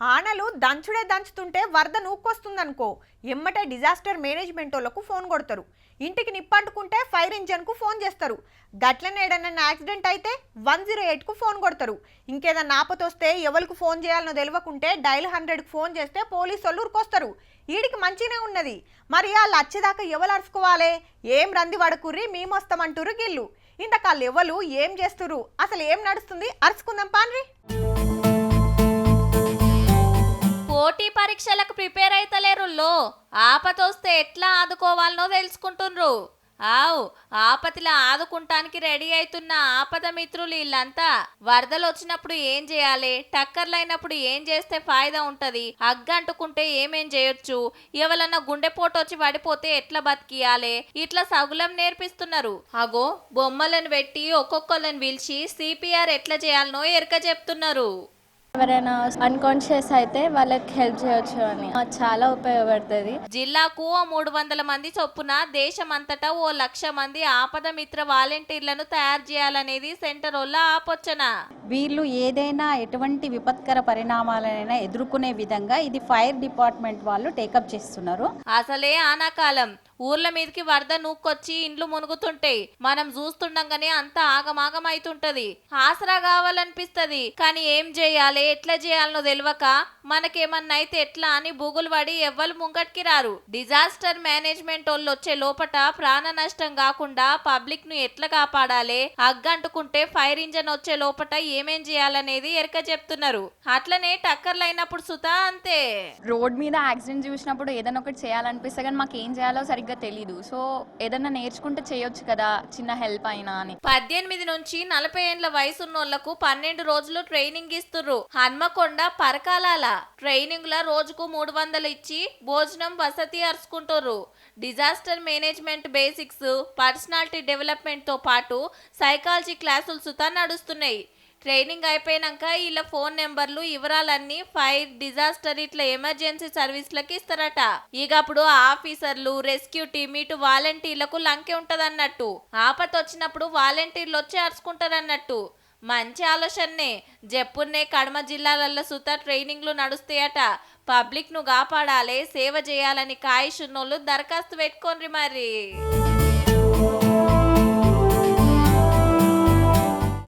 ఆనలు దంచుడే దంచుతుంటే వరద నూక్కొస్తుందనుకో ఎమ్మటే disaster management వాళ్ళకు ఫోన్ కొడతారు. ఇంటికి నిప్పంటుకుంటే ఫైర్ ఇంజన్కు ఫోన్ చేస్తారు. గట్లనే ఏదైనా యాక్సిడెంట్ అయితే 108కు ఫోన్ కొడతారు. ఇంకేదన్నా ఆపతొస్తే ఎవరికి ఫోన్ చేయాలనో తెలియకుంటే డైల్ 100కు ఫోన్ చేస్తే పోలీసు వాళ్ళు ఉరికొస్తారు. ఈడికి మంచినే ఉన్నది. మరి వాళ్ళు వచ్చేదాకా ఎవరు అరుచుకోవాలి? ఏం రంది వడకుర్రి మేమొస్తామంటురు గిల్లు. ఇంతకాళ్ళు ఎవరు ఏం చేస్తురు, అసలు ఏం నడుస్తుంది, అరుచుకుందాం పాన్రి. పోటీ పరీక్షలకు ప్రిపేర్ అయితలేరుల్లో ఆపతొస్తే ఎట్లా ఆదుకోవాలనో తెలుసుకుంటుండ్రు. ఆవు ఆపతిలా ఆదుకుంటానికి రెడీ అవుతున్న ఆపద మిత్రులు వీళ్ళంతా. వరదలు వచ్చినప్పుడు ఏం చేయాలి, టక్కర్లైనప్పుడు ఏం చేస్తే ఫాయిదా ఉంటది, అగ్గంటుకుంటే ఏమేం చేయొచ్చు, ఎవరన్నా గుండెపోటు వచ్చి పడిపోతే ఎట్లా బతికియాలి, ఇట్లా సగులం నేర్పిస్తున్నారు. అగో బొమ్మలను పెట్టి ఒక్కొక్కళ్ళని పిలిచి సిపిఆర్ ఎట్లా చేయాలనో ఎరక చెప్తున్నారు. ఎవరైనా అన్కాన్షియస్ అయితే వాళ్ళకి హెల్ప్ చేయొచ్చు అని చాలా ఉపయోగపడుతుంది. జిల్లాకు 300 మంది చొప్పున దేశమంతటా 1,00,000 మంది ఆపద మిత్ర వాలంటీర్లను తయారు చేయాలనేది సెంటర్ వాళ్ళ ఆపోచన. వీళ్ళు ఏదైనా ఎటువంటి విపత్కర పరిణామాలనైనా ఎదుర్కొనే విధంగా ఇది ఫైర్ డిపార్ట్మెంట్ వాళ్ళు టేకప్ చేస్తున్నారు. అసలే ఆనాకాలం ఊర్ల మీదకి వరద నూక్కొచ్చి ఇండ్లు మునుగుతుంటాయి. మనం చూస్తుండగానే అంతా ఆగమాగం అవుతుంటది. ఆసరా కావాలనిపిస్తది, కానీ ఏం చేయాలి, ఎట్లా చేయాలనో తెలియక మనకేమన్నా అయితే ఎట్లా అని బుగులు పడి ఎవ్వరు ముంగట్కి రారు. డిజాస్టర్ మేనేజ్మెంట్ వాళ్ళు వచ్చే లోపట ప్రాణ నష్టం కాకుండా పబ్లిక్ ను ఎట్లా కాపాడాలి, అగ్గంటుకుంటే ఫైర్ ఇంజన్ వచ్చే లోపట ఏమేం చేయాలనేది ఎరక చెప్తున్నారు. అట్లనే టక్కర్లు అయినప్పుడు సుతా అంతే. రోడ్ మీద యాక్సిడెంట్ చూసినప్పుడు ఏదైనా ఒకటి చేయాలనిపిస్తే కానీ మాకు ఏం చేయాలో సరిగ్గా తెలీదు. సో ఏదైనా నేర్చుకుంటే చేయొచ్చు కదా, చిన్న హెల్ప్ అయినా అని. 18 నుంచి 40 ఏండ్ల వయసున్నోళ్లకు 12 రోజులు ట్రైనింగ్ ఇస్తుర్రు. హన్మకొండ పరకాలాల ట్రైనింగ్ ల రోజుకు 300 ఇచ్చి భోజనం వసతి అరుచుకుంటుర్రు. Disaster management basics, personality development తో పాటు సైకాలజీ క్లాసులు సుతా నడుస్తున్నాయి. ట్రైనింగ్ అయిపోయినాక వీళ్ళ ఫోన్ నెంబర్లు వివరాలన్నీ ఫైర్, డిజాస్టర్ ఇట్లా ఎమర్జెన్సీ సర్వీస్లకి ఇస్తారట. ఇక అప్పుడు ఆఫీసర్లు, రెస్క్యూ టీమ్ ఇటు వాలంటీర్లకు లంకే ఉంటదన్నట్టు. ఆపత వచ్చినప్పుడు వాలంటీర్లు వచ్చి అరుచుకుంటారన్నట్టు. మంచి ఆలోచనే. జప్పున్నే కడమ జిల్లాలలో సుతా ట్రైనింగ్లు నడుస్తాయట. పబ్లిక్ ను కాపాడాలి, సేవ చేయాలని కాయిషున్నోళ్ళు దరఖాస్తు పెట్టుకోండి మరి.